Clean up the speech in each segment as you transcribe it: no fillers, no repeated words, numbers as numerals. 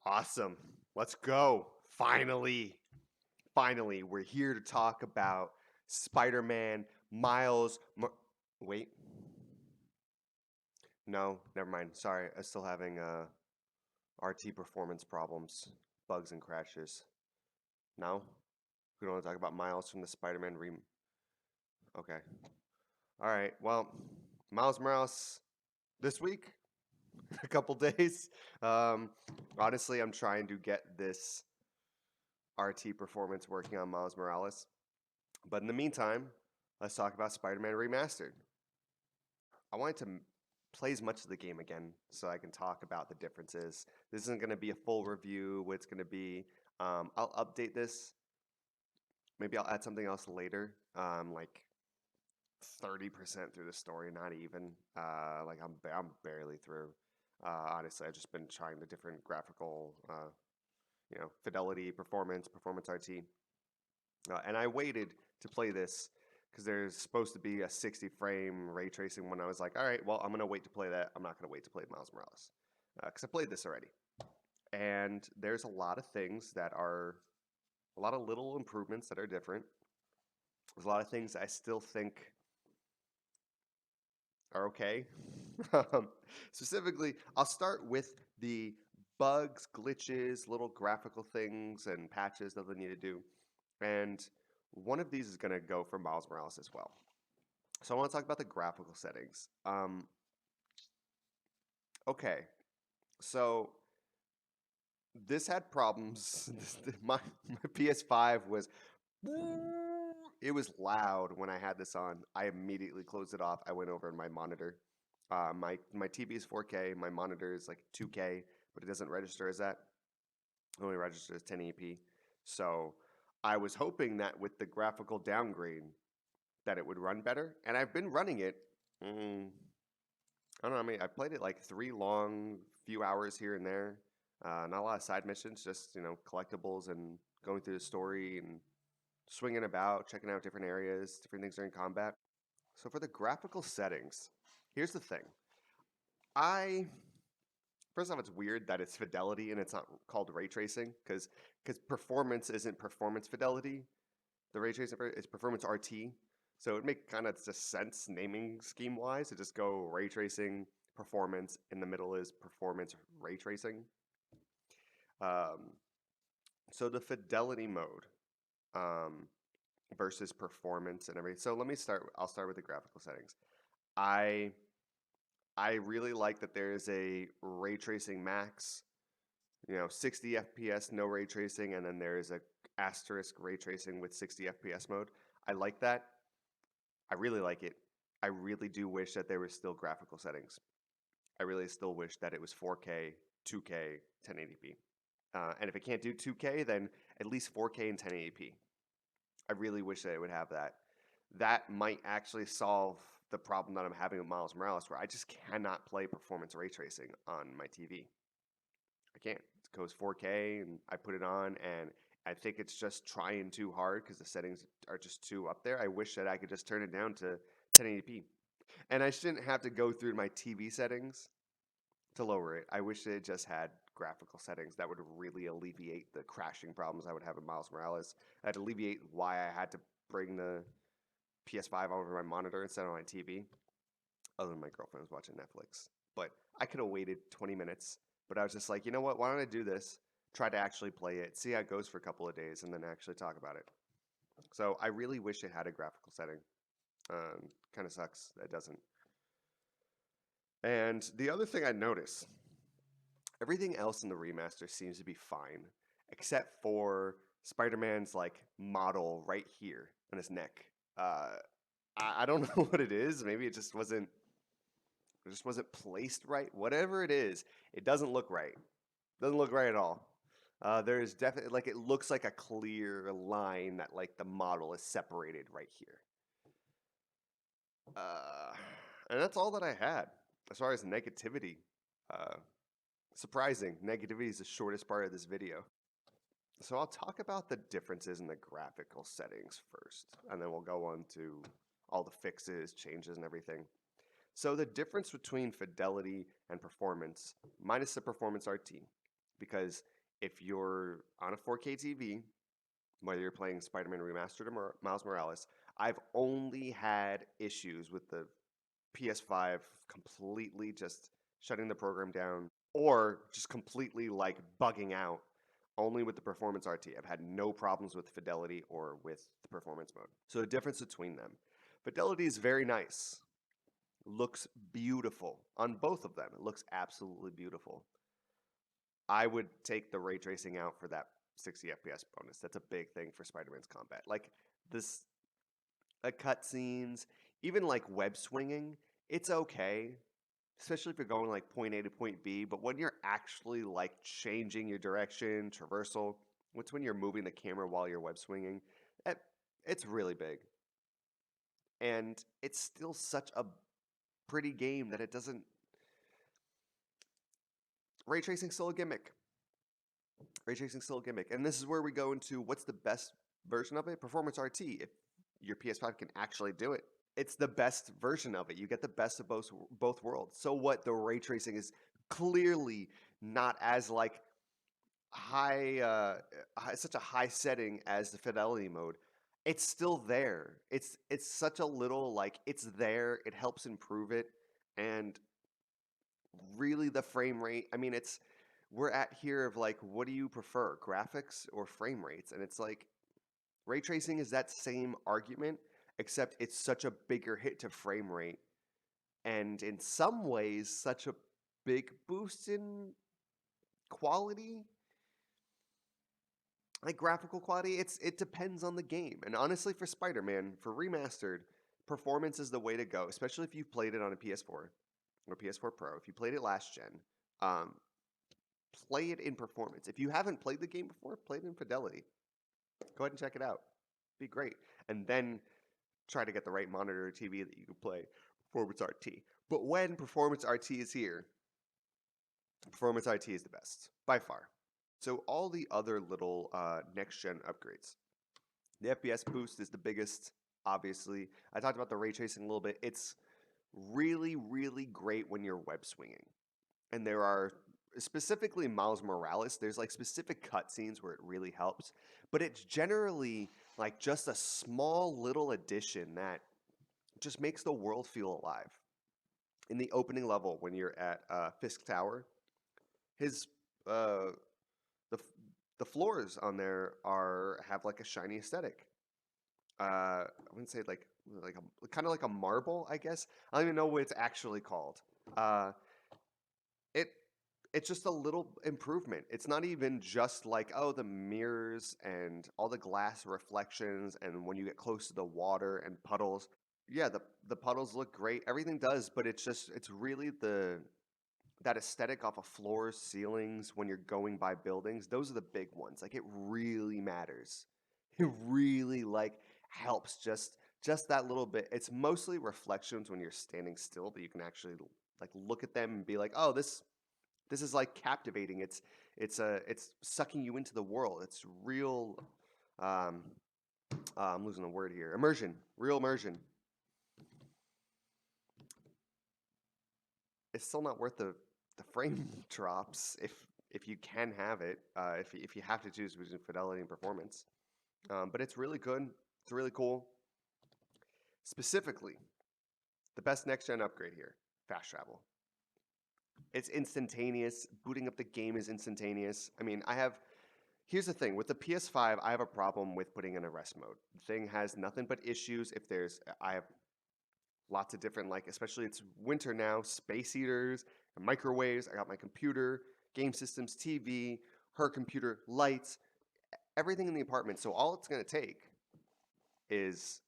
Awesome. Let's go. Finally. Finally, we're here to talk about Spider-Man Wait. No, never mind. Sorry. I'm still having RT performance problems, bugs and crashes. No? We don't want to talk about Miles from the Spider-Man Okay. All right. Well, Miles Morales this week, a couple days. Um, Honestly, I'm trying to get this RT performance working on Miles Morales. But in the meantime, let's talk about Spider-Man Remastered. I wanted to play as much of the game again so I can talk about the differences. This isn't going to be a full review. What it's going to be, I'll update this. Maybe I'll add something else later, like 30% through the story, not even. Like I'm barely through. Honestly, I've just been trying the different graphical, fidelity, performance RT. And I waited to play this because there's supposed to be a 60 frame ray tracing when I was like, all right, well, I'm going to wait to play that. I'm not going to wait to play Miles Morales because I played this already. And there's a lot of things that are a lot of little improvements that are different. There's a lot of things I still think are okay. Um, Specifically, I'll start with the bugs, glitches, little graphical things, and patches that they need to do. And one of these is going to go for Miles Morales as well. So I want to talk about the graphical settings. Okay, so this had problems. My PS5 was it was loud when I had this on. I immediately closed it off. I went over in my monitor. My TV is 4K. My monitor is like 2K, but it doesn't register as that. It only registers as 1080p. So I was hoping that with the graphical downgrade, that it would run better, and I've been running it. I don't know. I mean, I played it like 3 long, few hours here and there. Not a lot of side missions, just collectibles and going through the story and swinging about, checking out different areas, different things during combat. So for the graphical settings, here's the thing. I First off, it's weird that it's fidelity and it's not called ray tracing because performance isn't performance fidelity. The ray tracing is performance RT. So it would make kind of just sense naming scheme wise to just go ray tracing performance. In the middle is performance ray tracing. Um, so the fidelity mode um, versus performance and everything. So let me start. I'll start with the graphical settings. I I really like that there is a ray tracing max. 60 FPS, no ray tracing, and then there is a asterisk ray tracing with 60 FPS mode. I like that. I really like it. I really do wish that there was still graphical settings. I really still wish that it was 4K, 2K, 1080p. And if it can't do 2K, then at least 4K and 1080p. I really wish that it would have that. That might actually solve the problem that I'm having with Miles Morales, where I just cannot play performance ray tracing on my TV. I can't. It goes 4K, and I put it on, and I think it's just trying too hard because the settings are just too up there. I wish that I could just turn it down to 1080p. And I shouldn't have to go through my TV settings to lower it. I wish it just had graphical settings that would really alleviate the crashing problems I would have in Miles Morales. That'd alleviate why I had to bring the PS5 over my monitor instead of my TV. Other than my girlfriend was watching Netflix. But I could have waited 20 minutes. But I was just like, you know what? Why don't I do this? Try to actually play it, see how it goes for a couple of days, and then actually talk about it. So I really wish it had a graphical setting. Kind of sucks that it doesn't. And the other thing I notice, everything else in the remaster seems to be fine, except for Spider-Man's like model right here on his neck. I don't know what it is. Maybe it just wasn't placed right. Whatever it is, it doesn't look right. Doesn't look right at all. There's definitely like it looks like a clear line that like the model is separated right here. Uh, and that's all that I had as far as negativity. Uh, Surprising, negativity is the shortest part of this video. So I'll talk about the differences in the graphical settings first, and then we'll go on to all the fixes, changes, and everything. So the difference between fidelity and performance, minus the performance RT, because if you're on a 4K TV, whether you're playing Spider-Man Remastered or Miles Morales, I've only had issues with the PS5 completely just shutting the program down or just completely like bugging out only with the performance RT. I've had no problems with fidelity or with the performance mode. So the difference between them. Fidelity is very nice. Looks beautiful on both of them. It looks absolutely beautiful. I would take the ray tracing out for that 60 FPS bonus. That's a big thing for Spider-Man's combat. Like this, cutscenes, even like web swinging, it's okay, especially if you're going like point A to point B. But when you're actually like changing your direction, traversal, what's when you're moving the camera while you're web swinging, it's really big. And it's still such a pretty game that it doesn't. Ray tracing's still a gimmick. Ray tracing's still a gimmick. And this is where we go into what's the best version of it? Performance RT. If your PS5 can actually do it, it's the best version of it. You get the best of both worlds. So what? The ray tracing is clearly not as like high, such a high setting as the fidelity mode. It's still there. It's such a little like it's there. It helps improve it, and really the frame rate. I mean, it's we're at here of like, what do you prefer, graphics or frame rates? And it's like ray tracing is that same argument, except it's such a bigger hit to frame rate, and in some ways, such a big boost in quality, like graphical quality. It depends on the game, and honestly, for Spider-Man, for remastered, performance is the way to go, especially if you've played it on a PS4 or PS4 Pro. If you played it last gen, um, play it in performance. If you haven't played the game before, play it in fidelity. Go ahead and check it out. Be great, and then try to get the right monitor or TV that you can play Performance RT. But when Performance RT is here, Performance RT is the best by far. So all the other little next gen upgrades, the FPS boost is the biggest. Obviously, I talked about the ray tracing a little bit. It's really, really great when you're web swinging, and there are specifically Miles Morales. There's like specific cutscenes where it really helps, but it's generally like just a small little addition that just makes the world feel alive. In the opening level, when you're at Fisk Tower, his uh, the the floors on there are have like a shiny aesthetic. I wouldn't say like a kind of like a marble, I guess. I don't even know what it's actually called. Uh, it it's just a little improvement. It's not even just like, oh, the mirrors and all the glass reflections and when you get close to the water and puddles. Yeah, the puddles look great. Everything does, but it's really the that aesthetic off of floors, ceilings when you're going by buildings. Those are the big ones. Like it really matters. It really like helps just that little bit. It's mostly reflections when you're standing still, but you can actually like look at them and be like, "Oh, this is like captivating. It's sucking you into the world. It's real um I'm losing the word here. Immersion, real immersion. It's still not worth the frame drops if you can have it. If you have to choose between fidelity and performance, but it's really good. It's really cool. Specifically, the best next gen upgrade here: fast travel. It's instantaneous. Booting up the game is instantaneous. I mean, I have. Here's the thing with the PS5, I have a problem with putting in a rest mode. The thing has nothing but issues. If there's, I have lots of different, like, especially it's winter now, space heaters, microwaves. I got my computer, game systems, TV, her computer, lights, everything in the apartment. So all it's going to take is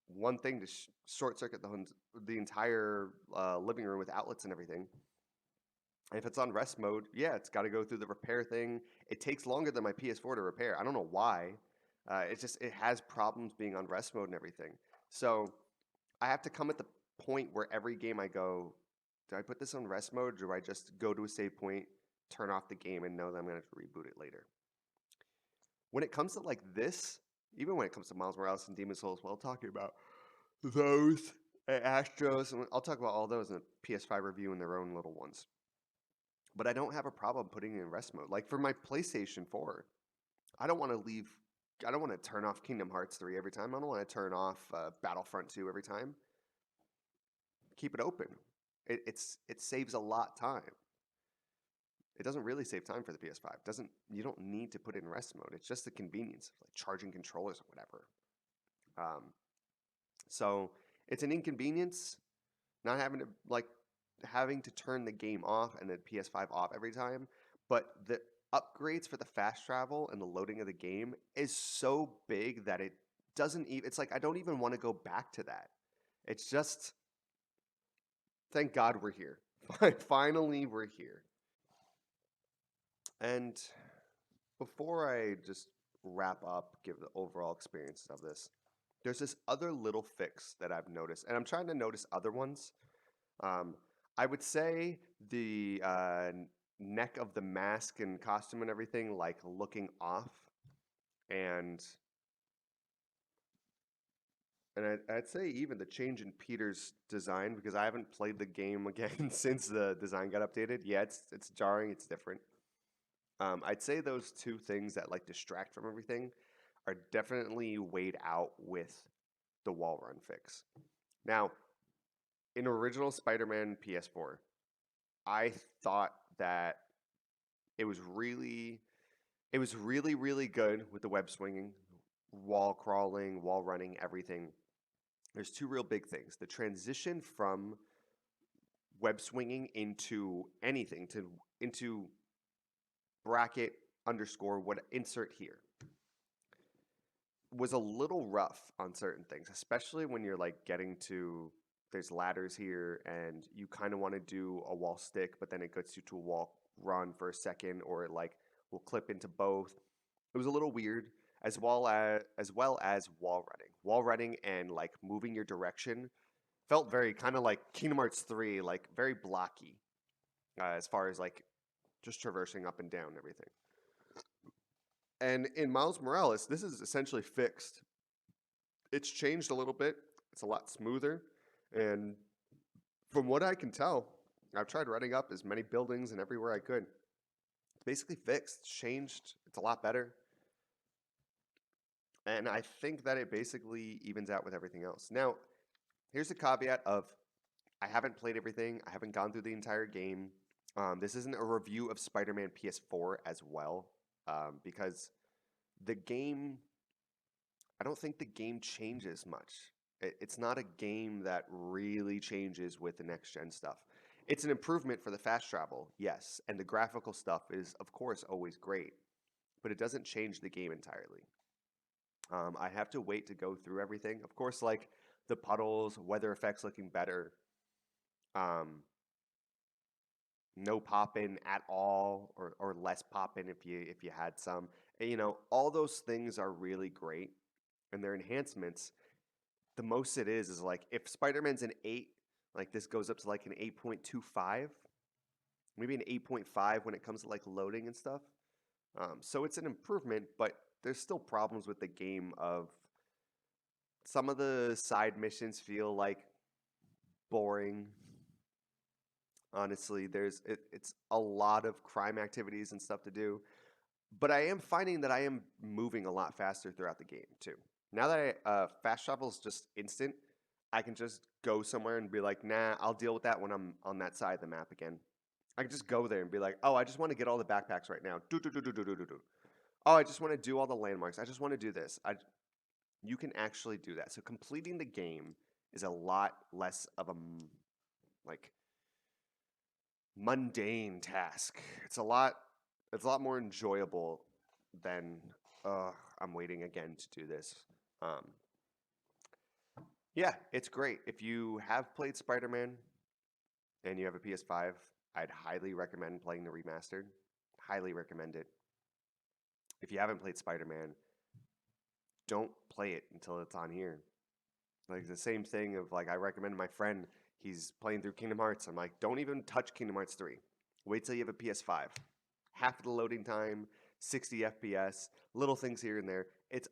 one thing to short circuit the entire living room with outlets and everything. And if it's on rest mode, yeah, it's got to go through the repair thing. It takes longer than my PS4 to repair. I don't know why. It has problems being on rest mode and everything. So I have to come at the point where every game I go, do I put this on rest mode, or do I just go to a save point, turn off the game, and know that I'm going to have to reboot it later? When it comes to like this, even when it comes to Miles Morales and Demon's Souls, well, talking about those Astros, and I'll talk about all those in the PS5 review in their own little ones. but I don't have a problem putting it in rest mode. Like for my PlayStation 4, I don't want to leave. I don't want to turn off Kingdom Hearts 3 every time. I don't want to turn off Battlefront 2 every time. Keep it open. It saves a lot time. It doesn't really save time for the PS5. Doesn't You don't need to put it in rest mode. It's just the convenience of like charging controllers or whatever. Um, so it's an inconvenience not having to turn the game off and the PS5 off every time. But the upgrades for the fast travel and the loading of the game is so big that it doesn't even. It's like I don't even want to go back to that. It's just thank God we're here. Finally, we're here. And before I just wrap up, give the overall experience of this, there's this other little fix that I've noticed, and I'm trying to notice other ones. Um, I would say the neck of the mask and costume and everything, like looking off, and I'd say even the change in Peter's design because I haven't played the game again since the design got updated. Yeah, it's jarring, it's different. I'd say those two things that like distract from everything are definitely weighed out with the wall run fix. Now, in original Spider-Man PS4, I thought that it was really really good with the web swinging, wall crawling, wall running, everything. There's two real big things. The transition from web swinging into anything to into bracket underscore what insert here was a little rough on certain things, especially when you're like getting to there's ladders here and you kind of want to do a wall stick, but then it gets you to a wall run for a second, or it like will clip into both. It was a little weird, as well as wall running. Wall running and like moving your direction felt very kind of like Kingdom Hearts 3, like very blocky as far as like just traversing up and down everything. And in Miles Morales, this is essentially fixed. It's changed a little bit. It's a lot smoother. And from what I can tell, I've tried running up as many buildings and everywhere I could. It's basically fixed, it's changed. It's a lot better. And I think that it basically evens out with everything else. Now, here's the caveat of I haven't played everything. I haven't gone through the entire game. This isn't a review of Spider-Man PS4 as well, because the game, I don't think the game changes much. It's not a game that really changes with the next gen stuff. It's an improvement for the fast travel, yes, and the graphical stuff is, of course, always great, but it doesn't change the game entirely. I have to wait to go through everything. Of course, like the puddles, weather effects looking better, um, no popping at all, or less popping if you had some. You know, all those things are really great, and they're enhancements. The most it is like if Spider-Man's an 8, like this goes up to like an 8.25, maybe an 8.5 when it comes to like loading and stuff. So it's an improvement, but there's still problems with the game of some of the side missions feel like boring. Honestly, it's a lot of crime activities and stuff to do, but I am finding that I am moving a lot faster throughout the game too. Now that fast travel is just instant, I can just go somewhere and be like, nah, I'll deal with that when I'm on that side of the map again. I can just go there and be like, oh, I just want to get all the backpacks right now. Do do do do do do do do. Oh, I just want to do all the landmarks. I just want to do this. You can actually do that. So completing the game is a lot less of a like mundane task. It's a lot more enjoyable than I'm waiting again to do this. Um, yeah, it's great. If you have played Spider-Man and you have a PS5, I'd highly recommend playing the remastered. Highly recommend it. If you haven't played Spider-Man, don't play it until it's on here. Like the same thing of like I recommend my friend, he's playing through Kingdom Hearts. I'm like, don't even touch Kingdom Hearts 3. Wait till you have a PS5. Half of the loading time, 60 FPS, little things here and there. It's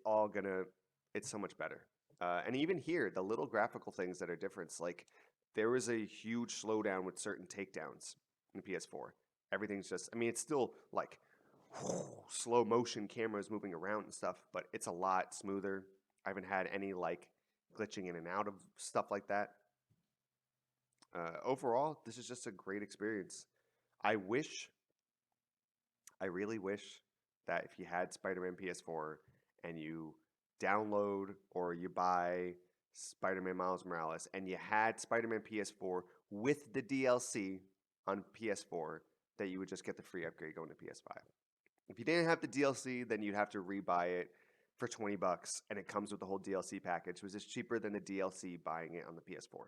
so much better. And even here, the little graphical things that are different. Like there was a huge slowdown with certain takedowns in PS4. Everything's just, I mean, it's still like slow motion cameras moving around and stuff, but it's a lot smoother. I haven't had any like glitching in and out of stuff like that. Overall, this is just a great experience. I wish, I really wish that if you had Spider-Man PS4 and you download or you buy Spider-Man Miles Morales and you had Spider-Man PS4 with the DLC on PS4, that you would just get the free upgrade going to PS5. If you didn't have the DLC, then you'd have to rebuy it for $20, and it comes with the whole DLC package, which is cheaper than the DLC buying it on the PS4.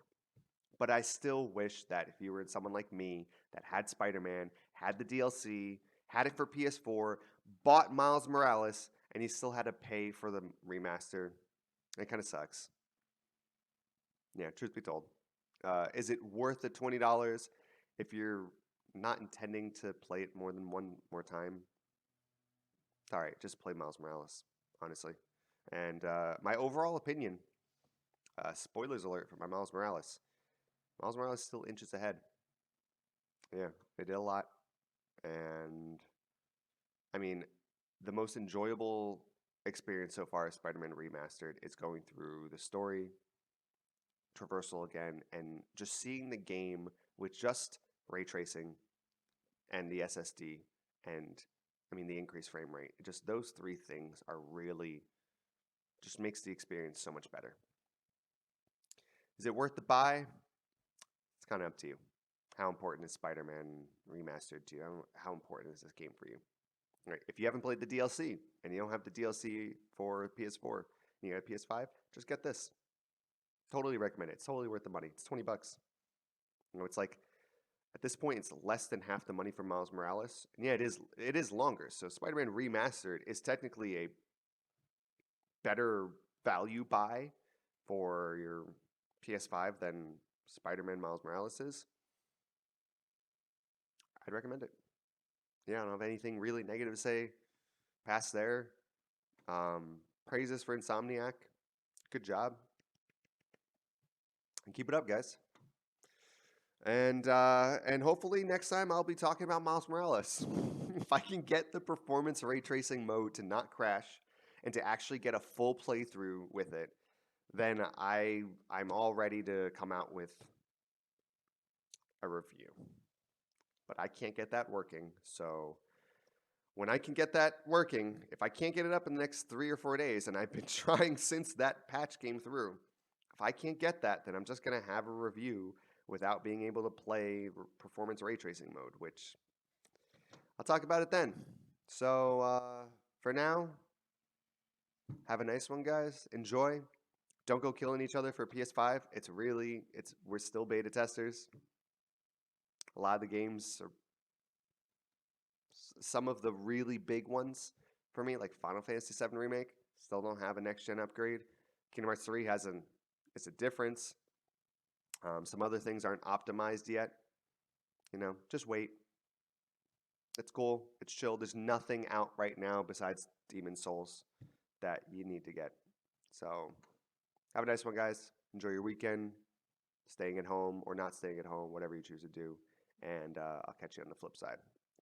But I still wish that if you were someone like me that had Spider-Man, had the DLC, had it for PS4, bought Miles Morales, and you still had to pay for the remaster, it kind of sucks. Yeah, truth be told. Is it worth the $20 if you're not intending to play it more than one more time? It's all right. Just play Miles Morales, honestly. And my overall opinion, spoilers alert for my Miles Morales. Miles Morales still inches ahead. Yeah, they did a lot. And I mean, the most enjoyable experience so far is Spider-Man Remastered. It's going through the story, traversal again, and just seeing the game with just ray tracing and the SSD and I mean the increased frame rate. Just those three things are really just makes the experience so much better. Is it worth the buy? It's kind of up to you. How important is Spider-Man Remastered to you? How important is this game for you? All right, if you haven't played the DLC and you don't have the DLC for PS4 and you got a PS5, just get this. Totally recommend it. It's totally worth the money. It's $20. You know, it's like at this point it's less than half the money for Miles Morales. And yeah, it is longer. So Spider-Man Remastered is technically a better value buy for your PS5 than Spider-Man Miles Morales is. I'd recommend it. Yeah, I don't have anything really negative to say past there. Praises for Insomniac. Good job. And keep it up, guys. And hopefully next time I'll be talking about Miles Morales. If I can get the performance ray tracing mode to not crash and to actually get a full playthrough with it, then I'm all ready to come out with a review. But I can't get that working, so when I can get that working, if I can't get it up in the next 3 or 4 days, and I've been trying since that patch came through, if I can't get that, then I'm just going to have a review without being able to play performance ray tracing mode, which I'll talk about it then. So for now, have a nice one, guys. Enjoy. Don't go killing each other for PS5. We're still beta testers. A lot of the games are some of the really big ones for me, like Final Fantasy VII Remake, still don't have a next gen upgrade. Kingdom Hearts 3 it's a difference. Some other things aren't optimized yet. You know, just wait. It's cool. It's chill. There's nothing out right now besides Demon Souls that you need to get. So have a nice one, guys. Enjoy your weekend, staying at home or not staying at home, whatever you choose to do. And I'll catch you on the flip side.